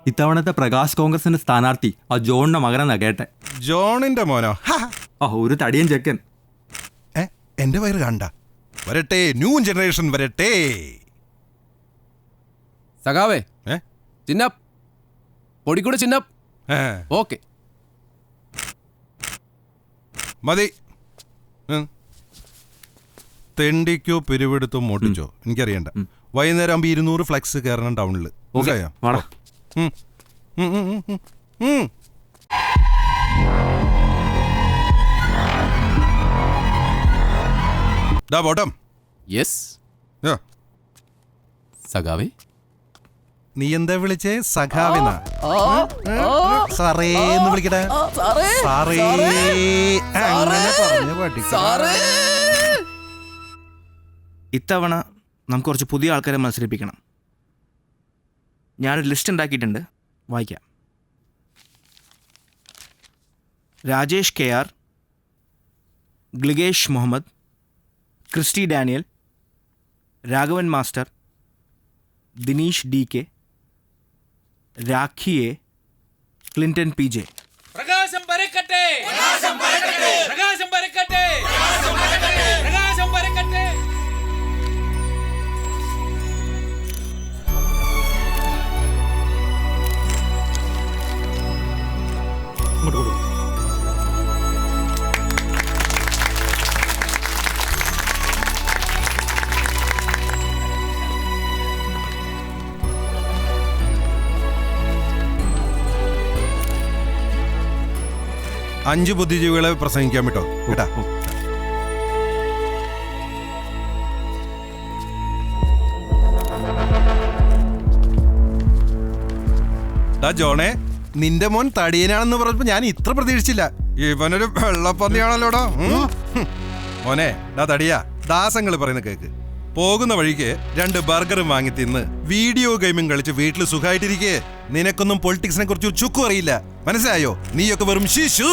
ഇത്തവണത്തെ പ്രകാശ് കോൺഗ്രസിന്റെ സ്ഥാനാർത്ഥി ആ ജോണിന്റെ മകനെന്നാ കേട്ടെ. ജോണിന്റെ മോനോ? ഒരു തടിയൻ ചെക്കൻ. എന്റെ വയറ് കണ്ട. വരട്ടെ, ന്യൂ ജനറേഷൻ വരട്ടെ. സഖാവേ, ചിന്നപ്പ് പൊടിക്കൂടെ ചിന്നപ്പ്. ഓക്കെ മതി. തെണ്ടിക്കോ പിരിവെടുത്തോ മോട്ടിച്ചോ എനിക്കറിയണ്ട. വൈകുന്നേരം ആകുമ്പോ 200 ഫ്ലെക്സ് കയറണം ടൗണില്. ബോട്ടം. യെസ് സഖാവേ. നീ എന്താ വിളിച്ചേ? സഖാവിനാ? സാറേന്ന് വിളിക്കട്ടെ. സാറേ അങ്ങനെ പറഞ്ഞു പഠിക്കണം. ഇത്തവണ നമുക്ക് കുറച്ച് പുതിയ ആൾക്കാരെ മത്സരിപ്പിക്കണം. ഞാനൊരു ലിസ്റ്റ് ഉണ്ടാക്കിയിട്ടുണ്ട്, വായിക്കാം. Rajesh KR, Gligesh Muhammad, Christy Daniel, Raghavan master, Dineesh DK, Rakhi A, Clinton PJ. പ്രകാശം പരക്കട്ടെ, പ്രകാശം പരക്കട്ടെ, പ്രകാശം പരക്കട്ടെ, പ്രകാശം പരക്കട്ടെ. അഞ്ച് ബുദ്ധിജീവികളെ പ്രസംഗിക്കാൻ വിട്ടോ കേട്ടാ. ജോണേ, നിന്റെ മോൻ തടിയനാണെന്ന് പറഞ്ഞപ്പോ ഞാൻ ഇത്ര പ്രതീക്ഷിച്ചില്ല. ഇവനൊരു വെള്ളപ്പന്നിയാണല്ലോടാ. മോനെ തടിയാ, ദാസങ്ങൾ പറയുന്ന കേക്ക്. പോകുന്ന വഴിക്ക് 2 ബർഗറും വാങ്ങി തിന്ന് വീഡിയോ ഗെയിമും കളിച്ച് വീട്ടിൽ സുഖമായിട്ടിരിക്കേ. നിനക്കൊന്നും പൊളിറ്റിക്സിനെ കുറിച്ച് ചുക്കും അറിയില്ല, മനസ്സിലായോ? നീയൊക്കെ വെറും ശിശു.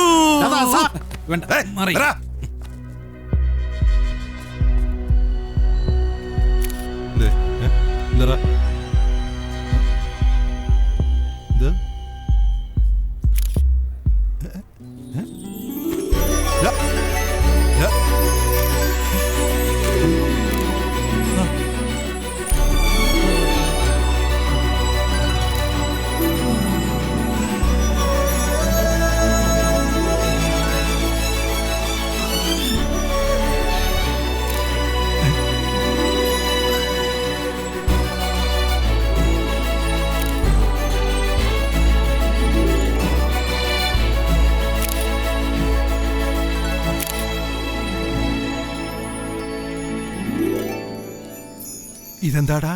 ഇതെന്താടാ,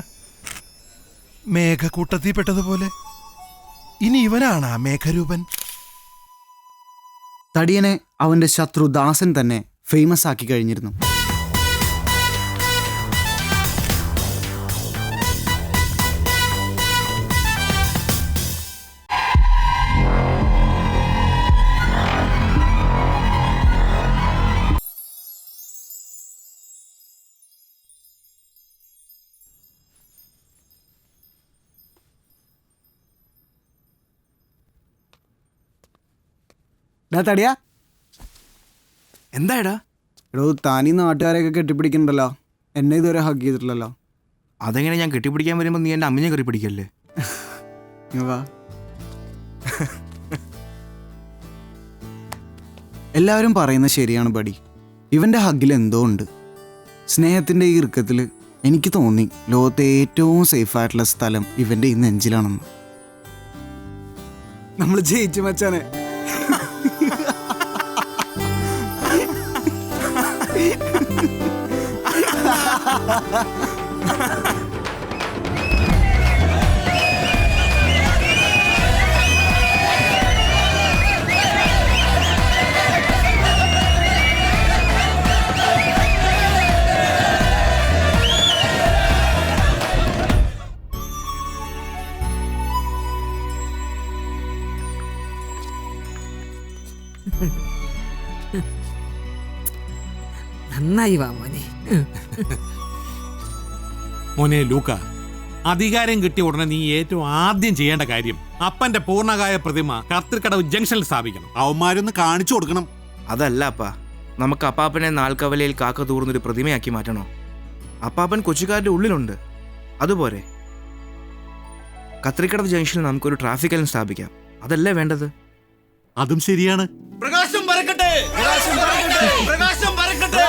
മേഘക്കൂട്ടത്തിൽ പെട്ടതുപോലെ? ഇനി ഇവനാണാ മേഘരൂപൻ? തടിയനെ അവന്റെ ശത്രു ദാസൻ തന്നെ ഫേമസ് ആക്കി കഴിഞ്ഞിരുന്നു. തടിയാ, എന്തായടാ? എടോ, താനീ നാട്ടുകാരെയൊക്കെ കെട്ടിപ്പിടിക്കണ്ടല്ലോ, എന്നെ ഇതുവരെ ഹഗ് ചെയ്തിട്ടില്ലല്ലോ. അതെങ്ങനെ? ഞാൻ കെട്ടിപ്പിടിക്കാൻ വരുമ്പോൾ നീ എൻ്റെ അമ്മിനെ കയറി പിടിക്കല്ലേ? വാ. എല്ലാവരും പറയുന്നത് ശരിയാണ് ബഡി. ഇവന്റെ ഹഗ്ഗിൽ എന്തോ ഉണ്ട്. സ്നേഹത്തിന്റെ ഈ ഇറുക്കത്തിൽ എനിക്ക് തോന്നി ലോകത്തെ ഏറ്റവും സേഫ് ആയിട്ടുള്ള സ്ഥലം ഇവന്റെ ഈ നെഞ്ചിലാണെന്ന്. നമ്മൾ ജയിച്ചു മച്ചാനെ. നന്നായി വാ മോനെ. മോനെ ലൂക്ക, അധികാരം കിട്ടിയ ഉടനെ നീ ഏറ്റവും ആദ്യം ചെയ്യേണ്ട കാര്യം അപ്പന്റെ പൂർണ്ണകായ പ്രതിമ കർത്തിക്കടവ് ജംഗ്ഷനിൽ സ്ഥാപിക്കണം. അവന്മാരൊന്ന് കാണിച്ചു കൊടുക്കണം. അതല്ല അപ്പാ, നമുക്ക് അപ്പാപ്പനെ നാൽക്കവലയിൽ കാക്ക തൂർന്നൊരു പ്രതിമയാക്കി മാറ്റണോ? അപ്പാപ്പൻ കൊച്ചിക്കാരുടെ ഉള്ളിലുണ്ട്, അതുപോലെ കത്രിക്കടവ് ജംഗ്ഷനിൽ നമുക്കൊരു ട്രാഫിക് ലൈൻ സ്ഥാപിക്കാം. അതല്ലേ വേണ്ടത്? അതും ശരിയാണ്. പ്രകാശം പരക്കട്ടെ, പ്രകാശം പരക്കട്ടെ, പ്രകാശം പരക്കട്ടെ,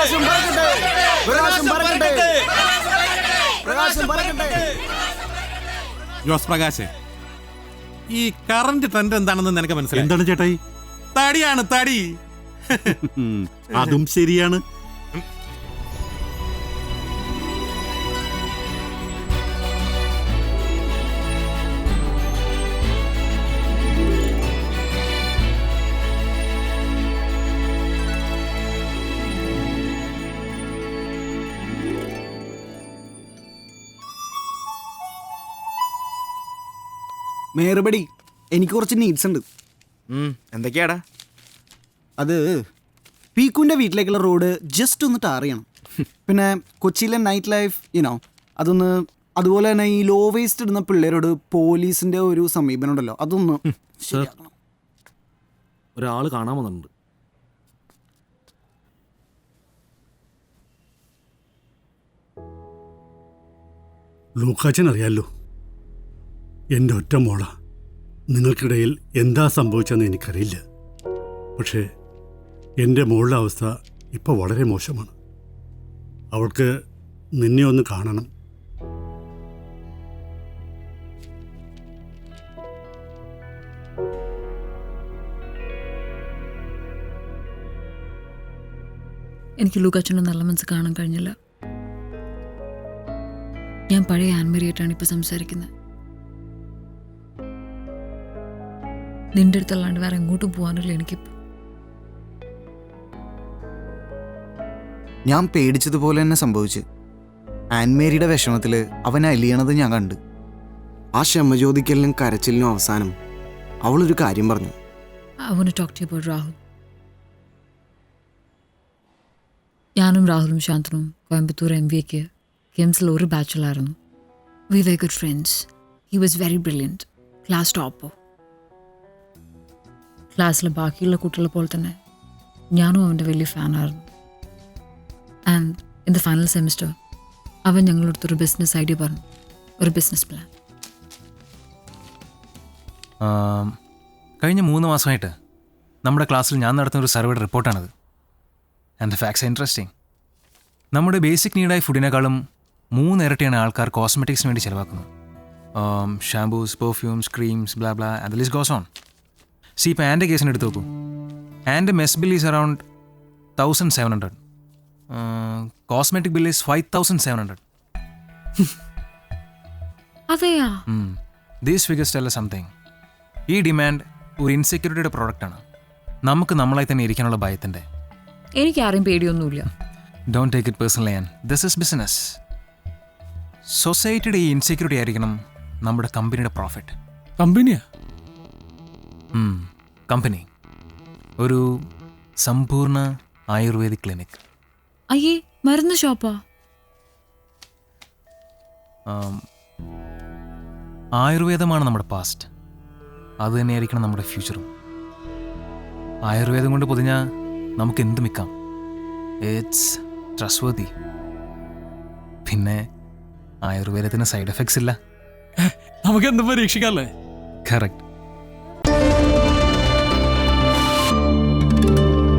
പ്രകാശം പരക്കട്ടെ, പ്രകാശം പരക്കട്ടെ. ജോസ് പ്രകാശ്, ഈ കറന്റ് ട്രെൻഡ് എന്താണെന്ന് നിനക്ക് മനസ്സിലായി? എന്താണ് ചേട്ടായി? തടിയാണ് തടി. അതും ശരിയാണ്. മേറുപടി, എനിക്ക് കുറച്ച് നീഡ്സ് ഉണ്ട്. എന്തൊക്കെയാടാ? അത് പീക്കുൻ്റെ വീട്ടിലേക്കുള്ള റോഡ് ജസ്റ്റ് ഒന്ന് ടാർ ചെയ്യണം. പിന്നെ കൊച്ചിയിലെ നൈറ്റ് ലൈഫ് യുനോ അതൊന്ന്, അതുപോലെ തന്നെ ഈ ലോ വേസ്റ്റ് ഇടുന്ന പിള്ളേരോട് പോലീസിൻ്റെ ഒരു സമീപനം ഉണ്ടല്ലോ, അതൊന്ന് ശരിയാക്കണം. ഒരാൾ കാണാൻ വന്നിട്ടുണ്ട്. ലൂക്കാച്ചൻ അറിയാലോ, എൻ്റെ ഒറ്റ മോള. നിങ്ങൾക്കിടയിൽ എന്താ സംഭവിച്ചതെന്ന് എനിക്കറിയില്ല. പക്ഷേ എൻ്റെ മോളുടെ അവസ്ഥ ഇപ്പോൾ വളരെ മോശമാണ്. അവൾക്ക് നിന്നെ ഒന്ന് കാണണം. എനിക്ക് ലൂക്കാച്ചൻ്റെ നല്ല മനസ്സ് കാണാൻ കഴിഞ്ഞില്ല. ഞാൻ പഴയ ആൻമരിയായിട്ടാണ് ഇപ്പോൾ സംസാരിക്കുന്നത്. നിന്റെ അടുത്തല്ലാണ്ട് വേറെ എങ്ങോട്ടും പോകാനില്ല എനിക്കിപ്പോൾ. ഞാൻ പേടിച്ചതുപോലെ തന്നെ സംഭവിച്ച്. ആൻമേരിയുടെ വിഷമത്തിൽ അവൻ അലിയണത് ഞാൻ കണ്ട്. ആ ക്ഷമചോദിക്കലിനും കരച്ചിലിനും അവസാനം അവളൊരു കാര്യം പറഞ്ഞു. I want to talk to you about Rahul. ഞാനും രാഹുലും ശാന്തനും കോയമ്പത്തൂർ MBAക്ക് KIMSൽ ഒരു ബാച്ചിലായിരുന്നു. We were good friends. He was very brilliant. Class topper. ക്ലാസ്സിലെ ബാക്കിയുള്ള കുട്ടികളെ പോലെ തന്നെ ഞാനും അവൻ്റെ വലിയ ഫാനായിരുന്നു. And in the final semester അവൻ ഞങ്ങളടുത്തൊരു ബിസിനസ് ഐഡിയ പറഞ്ഞു, ഒരു ബിസിനസ് പ്ലാൻ. കഴിഞ്ഞ 3 മാസമായിട്ട് നമ്മുടെ ക്ലാസ്സിൽ ഞാൻ നടത്തുന്ന ഒരു സർവേയുടെ റിപ്പോർട്ടാണത്. And the facts interesting. നമ്മുടെ ബേസിക് നീഡായ ഫുഡിനേക്കാളും 3 ഇരട്ടിയാണ് ആൾക്കാർ കോസ്മെറ്റിക്സിന് വേണ്ടി ചിലവാക്കുന്നത്. Shampoos, perfumes, creams, bla bla, and the list goes on. See, ഇപ്പോൾ ആൻ്റെ കേസിന് എടുത്ത് നോക്കൂ. ആൻ്റെ mess bill is around 1700. Cosmetic bill is 5700. അതെയാ? These figures tell something. ഈ ഡിമാൻഡ് ഒരു ഇൻസെക്യൂരിറ്റിയുടെ പ്രോഡക്റ്റാണ്. നമുക്ക് നമ്മളായി തന്നെ ഇരിക്കാനുള്ള ഭയത്തിൻ്റെ. എനിക്ക് ആരെയും പേടിയൊന്നുമില്ല. Don't take it personally and this is business. സൊസൈറ്റിയുടെ ഈ ഇൻസെക്യൂരിറ്റി ആയിരിക്കണം നമ്മുടെ കമ്പനിയുടെ പ്രോഫിറ്റ്. കമ്പനിയാ? കമ്പനി ഒരു സമ്പൂർണ്ണ ആയുർവേദിക് ക്ലിനിക്. അയ്യേ, മരുന്ന് ഷോപ്പാ? ആയുർവേദമാണ് നമ്മുടെ പാസ്റ്റ്, അത് തന്നെയായിരിക്കണം നമ്മുടെ ഫ്യൂച്ചറും. ആയുർവേദം കൊണ്ട് പൊതിഞ്ഞാൽ നമുക്ക് എന്ത് മിക്കാം. It's trustworthy. പിന്നെ ആയുർവേദത്തിന് സൈഡ് എഫക്ട്സ് ഇല്ല. നമുക്ക് എന്ത് പരീക്ഷിക്കാല്ലേ? കറക്റ്റ്.